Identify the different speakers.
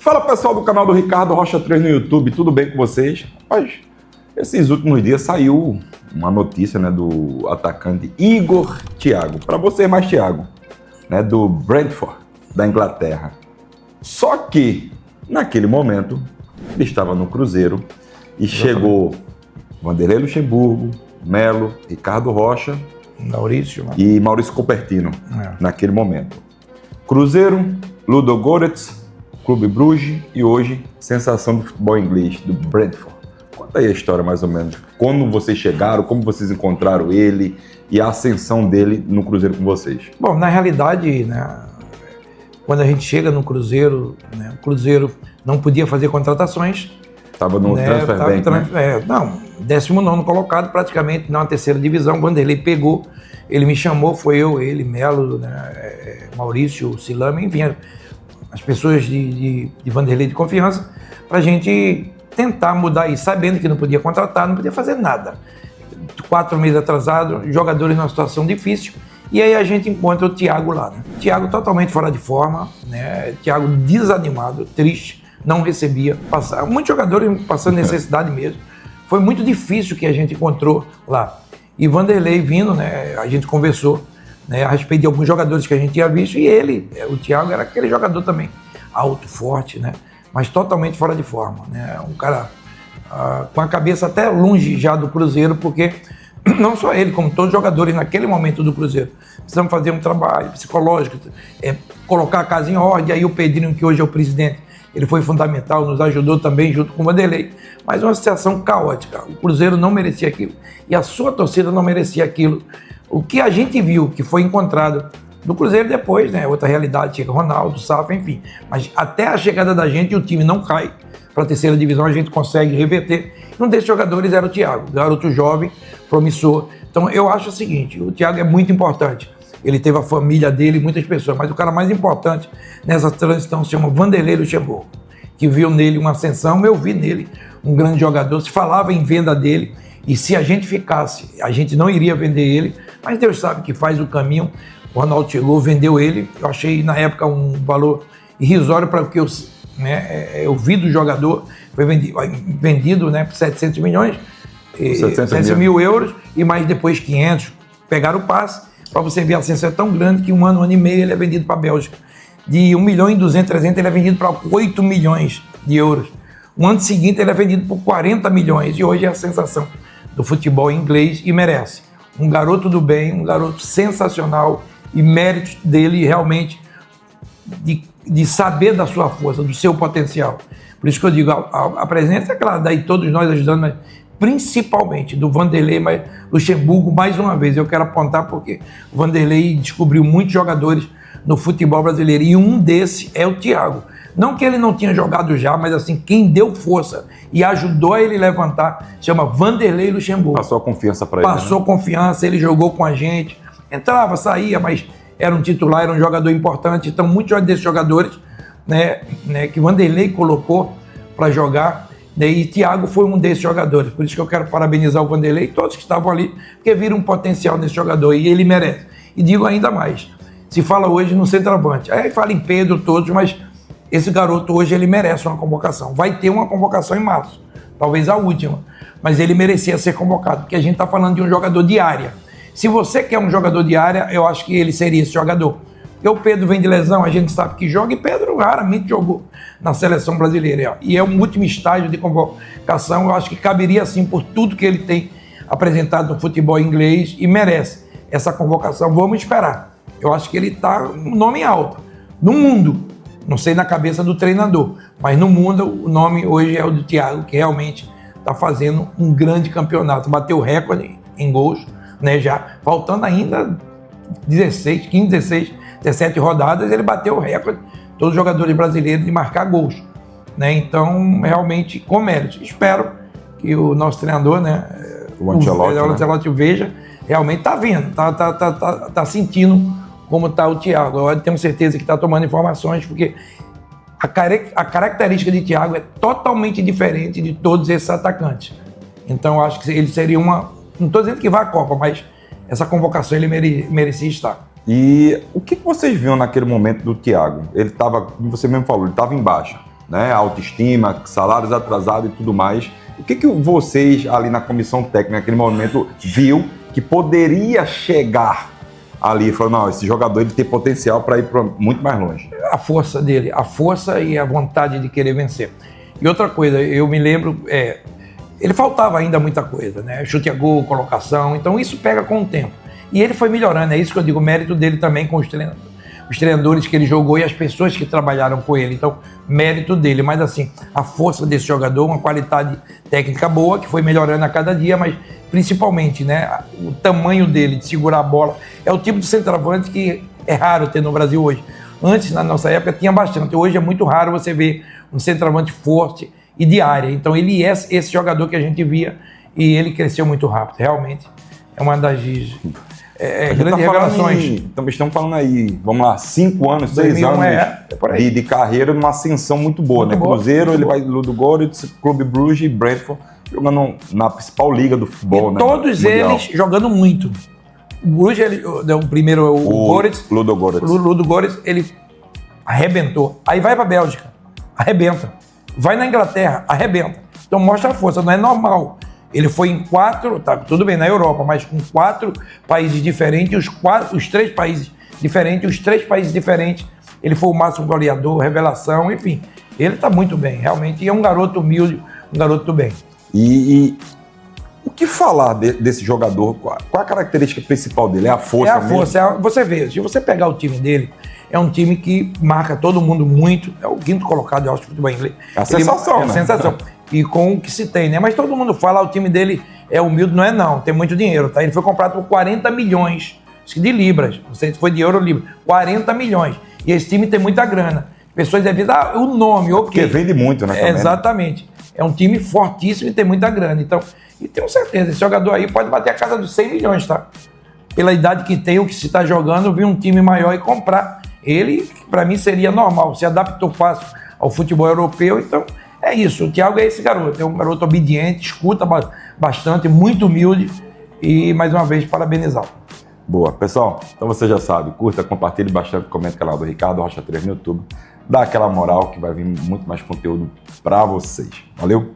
Speaker 1: Fala pessoal do canal do Ricardo Rocha 3 no YouTube, tudo bem com vocês? Rapaz, esses últimos dias saiu uma notícia, né, do atacante Igor Thiago, para você mais Thiago, né, do Brentford, da Inglaterra. Só que, naquele momento, ele estava no Cruzeiro e chegou Vanderlei Luxemburgo, Melo, Ricardo Rocha e Maurício Coupertino, naquele momento. Cruzeiro, Ludogorets, Clube Bruges e hoje, sensação do futebol inglês, do Brentford. Conta aí a história mais ou menos. Como vocês chegaram, como vocês encontraram ele e a ascensão dele no Cruzeiro com vocês.
Speaker 2: Bom, na realidade, né, quando a gente chega no Cruzeiro, né, o Cruzeiro não podia fazer contratações.
Speaker 1: Estava no transfer bank, né?
Speaker 2: Não, 19º colocado praticamente na terceira divisão. Vanderlei pegou, ele me chamou, foi eu, ele, Melo, né, Maurício, Silame, enfim, as pessoas de Vanderlei de confiança, para a gente tentar mudar isso, sabendo que não podia contratar, não podia fazer nada. 4 meses atrasado, jogadores numa situação difícil, e aí a gente encontra o Thiago lá, né? Thiago totalmente fora de forma, né? Thiago desanimado, triste, não recebia, muitos jogadores passando necessidade mesmo. Foi muito difícil que a gente encontrou lá. E Vanderlei vindo, né? A gente conversou, né, a respeito de alguns jogadores que a gente tinha visto, e ele, o Thiago, era aquele jogador também, alto, forte, né, mas totalmente fora de forma, né, um cara com a cabeça até longe já do Cruzeiro, porque não só ele, como todos os jogadores naquele momento do Cruzeiro, precisamos fazer um trabalho psicológico, colocar a casa em ordem. Aí o Pedrinho, que hoje é o presidente, ele foi fundamental, nos ajudou também junto com o Vanderlei, mas uma situação caótica, o Cruzeiro não merecia aquilo, e a sua torcida não merecia aquilo. O que a gente viu, que foi encontrado no Cruzeiro depois, né? Outra realidade, chega Ronaldo, Safra, enfim. Mas até a chegada da gente, o time não cai para a terceira divisão, a gente consegue reverter. Um desses jogadores era o Thiago, garoto jovem, promissor. Então eu acho o seguinte, o Thiago é muito importante. Ele teve a família dele, muitas pessoas, mas o cara mais importante nessa transição se chama Vanderlei Luxemburgo, que viu nele uma ascensão. Eu vi nele um grande jogador, se falava em venda dele, e se a gente ficasse, a gente não iria vender ele, mas Deus sabe que faz o caminho. O Ronaldo chegou, vendeu ele, eu achei na época um valor irrisório para o que eu vi do jogador. Foi vendido, né, por 700 milhões, 700 mil euros, e mais depois 500, pegaram o passe, para você ver a ascensão é tão grande que um ano e meio ele é vendido para a Bélgica. De 1 milhão e 200, 300 ele é vendido para 8 milhões de euros. O ano seguinte ele é vendido por 40 milhões, e hoje é a sensação do futebol inglês e merece. Um garoto do bem, um garoto sensacional, e mérito dele realmente de saber da sua força, do seu potencial. Por isso que eu digo, a presença, é claro, daí todos nós ajudando, mas principalmente do Vanderlei Luxemburgo, mais uma vez, eu quero apontar porque o Vanderlei descobriu muitos jogadores no futebol brasileiro, e um desses é o Thiago. Não que ele não tinha jogado já, mas assim, quem deu força e ajudou a ele levantar, chama Vanderlei Luxemburgo.
Speaker 1: Passou a confiança para ele.
Speaker 2: Passou confiança, ele jogou com a gente, entrava, saía, mas era um titular, era um jogador importante. Então, muitos desses jogadores, né, que Vanderlei colocou para jogar, né, e Thiago foi um desses jogadores. Por isso que eu quero parabenizar o Vanderlei e todos que estavam ali, porque viram um potencial nesse jogador, e ele merece. E digo ainda mais, se fala hoje no centroavante, aí fala em Pedro, todos, mas esse garoto hoje ele merece uma convocação. Vai ter uma convocação em março, talvez a última, mas ele merecia ser convocado, porque a gente está falando de um jogador de área. Se você quer um jogador de área, eu acho que ele seria esse jogador. Porque o Pedro vem de lesão, a gente sabe que joga, e Pedro raramente jogou na seleção brasileira. E é um último estágio de convocação, eu acho que caberia sim, por tudo que ele tem apresentado no futebol inglês, e merece essa convocação. Vamos esperar. Eu acho que ele está um nome alto no mundo. Não sei na cabeça do treinador, mas no mundo o nome hoje é o do Thiago, que realmente está fazendo um grande campeonato. Bateu recorde em gols, né, já faltando ainda 16, 15, 16, 17 rodadas, ele bateu o recorde, todos os jogadores brasileiros, de marcar gols, né? Então, realmente, com mérito. Espero que o nosso treinador, né, o Ancelotti, veja, realmente está vendo, está sentindo como está o Thiago. Eu tenho certeza que está tomando informações, porque a característica de Thiago é totalmente diferente de todos esses atacantes. Então, eu acho que ele seria uma... Não estou dizendo que vai à Copa, mas essa convocação ele merecia estar.
Speaker 1: E o que vocês viram naquele momento do Thiago? Ele estava, como você mesmo falou, ele estava em baixa. né? Autoestima, salários atrasados e tudo mais. O que vocês ali na comissão técnica, naquele momento, viu que poderia chegar ali? Falou, não, esse jogador ele tem potencial para ir muito mais longe.
Speaker 2: A força dele, a força e a vontade de querer vencer. E outra coisa, eu me lembro, ele faltava ainda muita coisa, né? Chute a gol, colocação, então isso pega com o tempo. E ele foi melhorando, é isso que eu digo, o mérito dele também com os treinadores que ele jogou e as pessoas que trabalharam com ele. Então, mérito dele. Mas assim, a força desse jogador, uma qualidade técnica boa, que foi melhorando a cada dia, mas principalmente, né, o tamanho dele de segurar a bola. É o tipo de centroavante que é raro ter no Brasil hoje. Antes, na nossa época, tinha bastante. Hoje é muito raro você ver um centroavante forte e de área. Então, ele é esse jogador que a gente via e ele cresceu muito rápido. Realmente, é uma das grandes revelações.
Speaker 1: Estamos falando aí, vamos lá, 5 anos, 6 anos de carreira, numa ascensão muito boa, né? Boa, Cruzeiro, ele vai Ludogorets, Clube Bruges e Brentford, jogando na principal liga do futebol, né?
Speaker 2: Todos eles jogando muito. O Bruges, ele deu o primeiro, o Ludogorets, ele arrebentou. Aí vai pra Bélgica, arrebenta. Vai na Inglaterra, arrebenta. Então mostra a força, não é normal. Ele foi em 4, tá, tudo bem, na Europa, mas com 4 países diferentes, os 3 países diferentes, ele foi o máximo goleador, revelação, enfim. Ele tá muito bem, realmente, e é um garoto humilde, um garoto do bem.
Speaker 1: E o que falar desse jogador? Qual a característica principal dele? É a força mesmo? É a força,
Speaker 2: você vê, se você pegar o time dele, é um time que marca todo mundo muito, é o 5º colocado, eu acho, do futebol inglês.
Speaker 1: É a sensação, né?
Speaker 2: É a sensação. E com o que se tem, né? Mas todo mundo fala, o time dele é humilde, não é não, tem muito dinheiro, tá? Ele foi comprado por 40 milhões de libras, não sei se foi de euro ou libra, 40 milhões. E esse time tem muita grana. Pessoas devem dar o nome, ou
Speaker 1: porque vende muito, né?
Speaker 2: Exatamente. É um time fortíssimo e tem muita grana. Então, e tenho certeza, esse jogador aí pode bater a casa dos 100 milhões, tá? Pela idade que tem, o que se está jogando, vir um time maior e comprar. Ele, para mim, seria normal, se adaptou fácil ao futebol europeu, então é isso. O Thiago é esse garoto, é um garoto obediente, escuta bastante, muito humilde e, mais uma vez, parabenizá-lo.
Speaker 1: Boa. Pessoal, então você já sabe, curta, compartilhe bastante, comente o canal do Ricardo Rocha 3 no YouTube, dá aquela moral que vai vir muito mais conteúdo para vocês. Valeu?